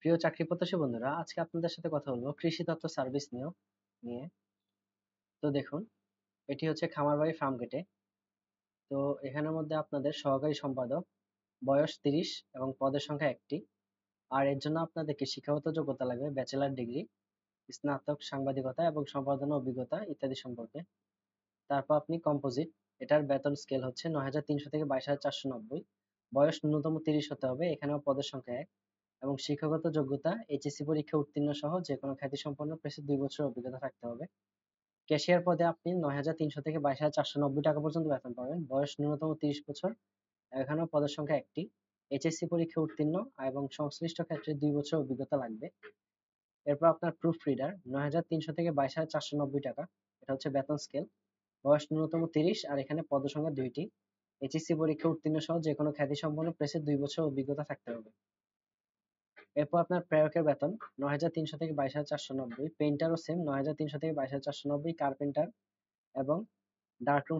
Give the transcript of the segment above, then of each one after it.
প্রিয় চাকরি প্রত্যাশী বন্ধুরা, আজকে আপনাদের সাথে কথা বলবো কৃষি তত্ত্ব সার্ভিস নিয়োগ নিয়ে। তো দেখুন, এটি হচ্ছে খামারবাড়ি ফার্ম গেটে। তো এখানের মধ্যে আপনাদের সহকারী সম্পাদক, বয়স 30 এবং পদের সংখ্যা 1টি। আর এর জন্য আপনাদেরকে শিক্ষাগত যোগ্যতা লাগবে ব্যাচেলর ডিগ্রি, স্নাতক সাংবাদিকতা এবং সম্পাদনা অভিজ্ঞতা ইত্যাদি সম্পর্কে। তারপর আপনি কম্পোজিট, এটার বেতন স্কেল হচ্ছে 9,300 থেকে 22,490। বয়স ন্যূনতম 30 হতে হবে, এখানেও পদের সংখ্যা 1 এবং শিক্ষাগত যোগ্যতা এইচএসসি পরীক্ষা উত্তীর্ণ সহ যে কোনো খ্যাতিসম্পন্ন প্রেসে 2 বছরের অভিজ্ঞতা থাকতে হবে। ক্যাশিয়ার পদে আপনি 9,300 থেকে 22,490 টাকা পর্যন্ত বেতন পাবেন। বয়স ন্যূনতম 30 বছর, এখানেও পদের সংখ্যা 1টি। এইচএসসি পরীক্ষা উত্তীর্ণ এবং সংশ্লিষ্ট ক্ষেত্রে 2 বছরের অভিজ্ঞতা লাগবে। এরপর আপনার প্রুফ রিডার 9,300 থেকে 22,490 টাকা, এটা হচ্ছে বেতন স্কেল। বয়স ন্যূনতম 30 আর এখানে পদ সংখ্যা 2টি। এইচএসসি পরীক্ষা উত্তীর্ণ সহ যে কোনো খ্যাতিসম্পন্ন প্রেসে 2 বছর অভিজ্ঞতা থাকতে হবে। এরপর আপনার প্রেরকের বেতন 9,300 থেকে 22,490। পেইন্টারও সেম 9,300 থেকে 22,490। কার্পেন্টার এবং ডার্করুম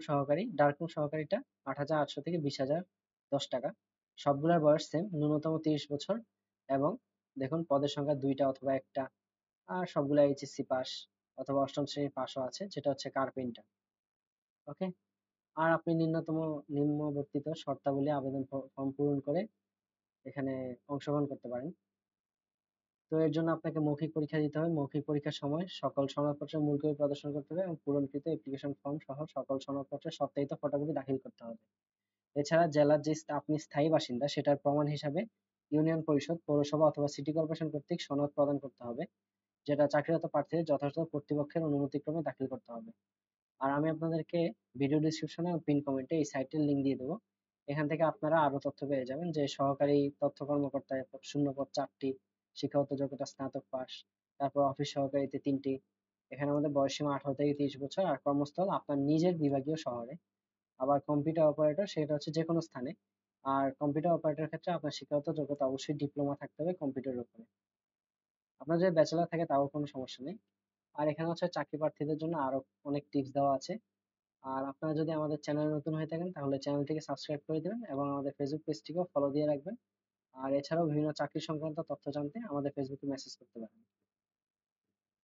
সহকারীটা 8,800 থেকে 20,010 টাকা। সবগুলোর বয়স সেম, ন্যূনতম 30 বছর এবং দেখুন পদের সংখ্যা 2টা অথবা 1টা। আর সবগুলা এইচএসসি পাস অথবা অষ্টম শ্রেণীর পাসও আছে, যেটা হচ্ছে কার্পেন্টার। ওকে। আর আপনি নিম্নবর্তিত শর্তাবলী আবেদন ফর্ম পূরণ করে এখানে অংশগ্রহণ করতে পারেন। তো এর জন্য আপনাকে মৌখিক পরীক্ষা দিতে হবে। মৌখিক পরীক্ষার সময় সকল সনদপত্রের মূল কপি প্রদর্শন করতে হবে এবং পূরণকৃত অ্যাপ্লিকেশন ফর্ম সহ সকল সনদপত্রের সত্যায়িত ফটোকপি দাখিল করতে হবে। এছাড়া জেলার যে আপনি স্থায়ী বাসিন্দা সেটার প্রমাণ হিসাবে ইউনিয়ন পরিষদ, পৌরসভা অথবা সিটি কর্পোরেশন কর্তৃক সনদ প্রদান করতে হবে, যেটা চাকরিরত প্রার্থীদের যথাযথ কর্তৃপক্ষের অনুমতিক্রমে দাখিল করতে হবে। আর আমি আপনাদেরকে ভিডিও ডিসক্রিপশনে ও পিন কমেন্টে এই সাইটের লিঙ্ক দিয়ে দেবো। এখান থেকে আপনারা আরো তথ্য পেয়ে যাবেন, যে সহকারী তথ্য কর্মকর্তা শূন্যপদ 4টি, শিক্ষাগত যোগ্যতা স্নাতক পাস, তারপর অফিস সহকারীতে 3টি। এখানে আমাদের বয়সসীমা 18 থেকে 30 বছর আর কর্মস্থল আপনার নিজের বিভাগীয় শহরে। আবার কম্পিউটার অপারেটর সেটা হচ্ছে যে কোনো স্থানে। আর কম্পিউটার অপারেটরের ক্ষেত্রে আপনার শিক্ষাগত যোগ্যতা অবশ্যই ডিপ্লোমা থাকতে হবে কম্পিউটারের উপরে। আপনার যদি ব্যাচেলর থাকে তাও কোনো সমস্যা নেই। আর এখানে হচ্ছে চাকরি প্রার্থীদের জন্য আরো অনেক টিপস দেওয়া আছে। আর আপনারা যদি আমাদের চ্যানেলে নতুন হয়ে থাকেন তাহলে চ্যানেলটিকে সাবস্ক্রাইব করে দেবেন এবং আমাদের ফেসবুক পেজটিকেও ফলো দিয়ে রাখবেন। আর এছাড়াও বিভিন্ন চাকরি সংক্রান্ত তথ্য জানতে আমাদের ফেসবুকে মেসেজ করতে পারেন।